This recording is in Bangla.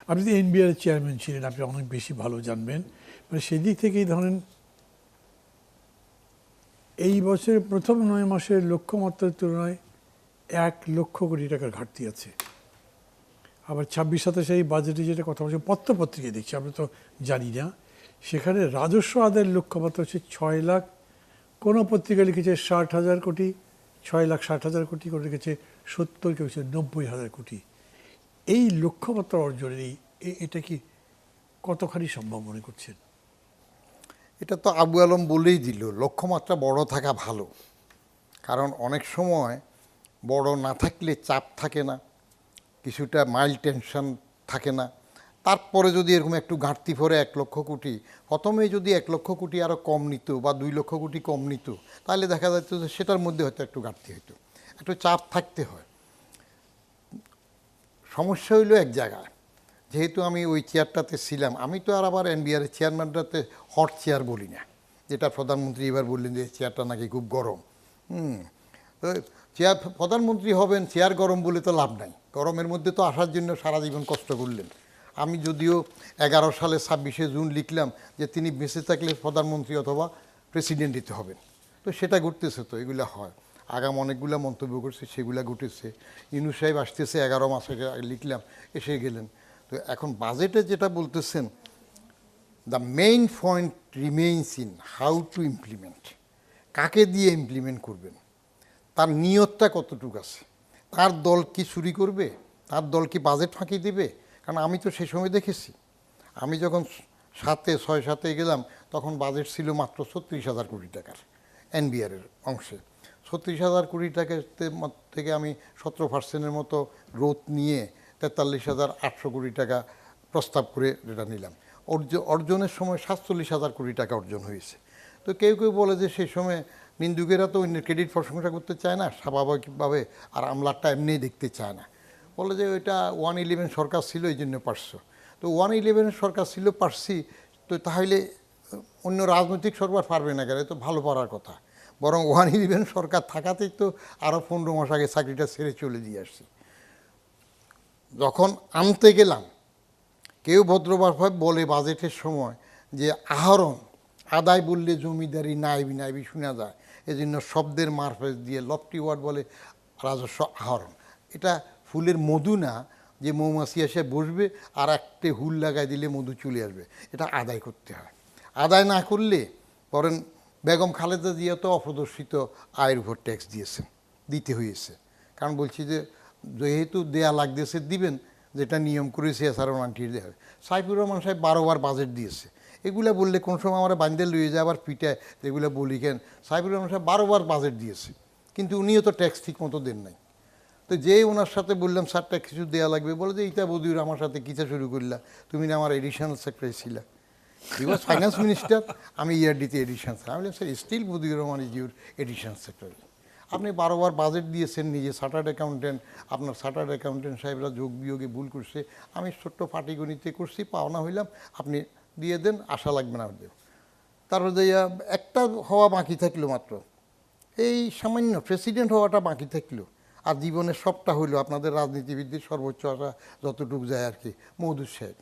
আপনি তো এনবিআর চেয়ারম্যান ছিলেন, আপনি অনেক বেশি ভালো জানবেন। মানে সেদিক থেকেই ধরেন এই বছরের প্রথম 9 মাসের লক্ষ্যমাত্রার তুলনায় 1,00,00,000 কোটি টাকার ঘাটতি আছে। আবার 26-27 এই বাজেটে যেটা কথা বলছে পত্রপত্রিকায় দেখছি, আমরা তো জানি না, সেখানে রাজস্ব আদায়ের লক্ষ্যমাত্রা হচ্ছে 6 লাখ, কোনো পত্রিকা লিখেছে 60,000 কোটি, 6,60,000 কোটি করে লিখেছে 70, কেউ 90,000 কোটি। এই লক্ষ্যমাত্রা অর্জনের এটা কি কতখানি সম্ভব মনে করছেন? এটা তো আবু আলম বলেই দিল, লক্ষ্যমাত্রা বড় থাকা ভালো। কারণ অনেক সময় বড় না থাকলে চাপ থাকে না, কিছুটা মাইল্ড টেনশন থাকে না। তারপরে যদি এরকম একটু ঘাটতি পড়ে 1,00,000 কোটি, প্রথমেই যদি 1,00,000 কোটি আরও কম নিত বা 2,00,000 কোটি কম নিত, তাহলে দেখা যাচ্ছে যে সেটার মধ্যে হয়তো একটু ঘাটতি হতো। একটু চাপ থাকতে হয়। সমস্যা হইল এক জায়গায়, যেহেতু আমি ওই চেয়ারটাতে ছিলাম, আমি তো আর আবার এনবিআরের চেয়ারম্যানটাতে হট চেয়ার বলি না, যেটা প্রধানমন্ত্রী এবার বললেন যে চেয়ারটা নাকি খুব গরম। তো চেয়ার প্রধানমন্ত্রী হবেন, চেয়ার গরম বলে তো লাভ নাই। গরমের মধ্যে তো আসার জন্য সারা জীবন কষ্ট করলেন। আমি যদিও 11 সালে 26শে জুন লিখলাম যে তিনি বেঁচে থাকলে প্রধানমন্ত্রী অথবা প্রেসিডেন্ট দিতে হবেন, তো সেটা ঘটতেছে, তো এগুলো হয়। আগাম অনেকগুলো মন্তব্য করছে, সেগুলো ঘটেছে। ইউনূস সাহেব আসতেছে 11 মাস আগে লিখলাম, এসে গেলেন। তো এখন বাজেটে যেটা বলতেছেন, the main point remains in how to implement. কাকে দিয়ে ইমপ্লিমেন্ট করবেন, তার নিয়তটা কতটুকু আছে, তার দল কি চুরি করবে, তার দল কি বাজেট ফাঁকি দেবে? কারণ আমি তো সেই সময় দেখেছি, আমি যখন 6-7 গেলাম তখন বাজেট ছিল মাত্র 36,000 কোটি টাকার এনবিআরের অংশে। 36,000 কোটি টাকার থেকে আমি 17% মতো গ্রোথ নিয়ে 43,800 কোটি টাকা প্রস্তাব করে এটা নিলাম। অর্জনের সময় 47,000 কোটি টাকা অর্জন হয়েছে। তো কেউ কেউ বলে যে সেই সময় নিন্দুকেরা তো অন্যের ক্রেডিট প্রশংসা করতে চায় না স্বাভাবিকভাবে, আর আমলারটা এমনিই দেখতে চায় না, বলে যে ওইটা 111 সরকার ছিল এই জন্য পারছো। তো 111 সরকার ছিল পারছি, তো তাহলে অন্য রাজনৈতিক সরকার পারবে না কেন? তো ভালো পারার কথা। বরং 111 সরকার থাকাতেই তো আরও 15 মাস আগে চাকরিটা ছেড়ে চলে দিয়ে আসছি। যখন আনতে গেলাম, কেউ ভদ্রভাবে বলে বাজেটের সময় যে আহরণ, আদায় বললে জমিদারি নাইবি নাইবি শোনা যায়, এজন্য শব্দের মারফত দিয়ে লফটি ওয়ার্ড বলে রাজস্ব আহরণ। এটা ফুলের মধু না যে মৌমাছি এসে বসবে আর একটা হুল লাগাই দিলে মধু চলে আসবে। এটা আদায় করতে হয়। আদায় না করলে বরং বেগম খালেদা জিয়া তো অপ্রদর্শিত আয়ের উপর ট্যাক্স দিয়েছেন, দিতে হয়েছে। কারণ বলছি যে যেহেতু দেয়া লাগতেছে দিবেন, যেটা নিয়ম করেছে এছাড়াও আন্টির দেওয়া হবে। সাইফুর রহমান সাহেব 12 বার বাজেট দিয়েছে। এগুলা বললে কোন সময় আমরা বান্ধে লইয়ে যায় আবার পিটায়, যেগুলো বলি কেন, সাইফুর রহমান সাহেব 12 বার বাজেট দিয়েছে, কিন্তু উনিও তো ট্যাক্স ঠিক মতো দেন নাই। তো যেই ওনার সাথে বললাম স্যারটা কিছু দেওয়া লাগবে, বলে যে এইটা বদিউর আমার সাথে কিসে শুরু করলা, তুমি না আমার এডিশনাল সেক্রেটারি ছিলা। হি ওয়াজ ফাইন্যান্স মিনিস্টার, আমি ইয়ারডিতে এডিশন। আমি বললাম sir still Badiur Rahman is your additional secretary. আপনি 12 বার বাজেট দিয়েছেন, নিজে চার্টার্ড অ্যাকাউন্টেন্ট, আপনার চার্টার্ড অ্যাকাউন্টেন্ট সাহেবরা যোগ বিয়োগে ভুল করছে, আমি ছোট্ট পাটিগণিতে করছি, পাওনা হইলাম, আপনি দিয়ে দেন, আশা লাগবে না দেব। তারপর যে একটা হওয়া বাকি থাকলো মাত্র, এই সামান্য প্রেসিডেন্ট হওয়াটা বাকি থাকলো, আর জীবনের সবটা হইলো আপনাদের রাজনীতিবিদদের সর্বোচ্চ আশা যতটুকু যায় আর কি, মওদুদ সাহেব।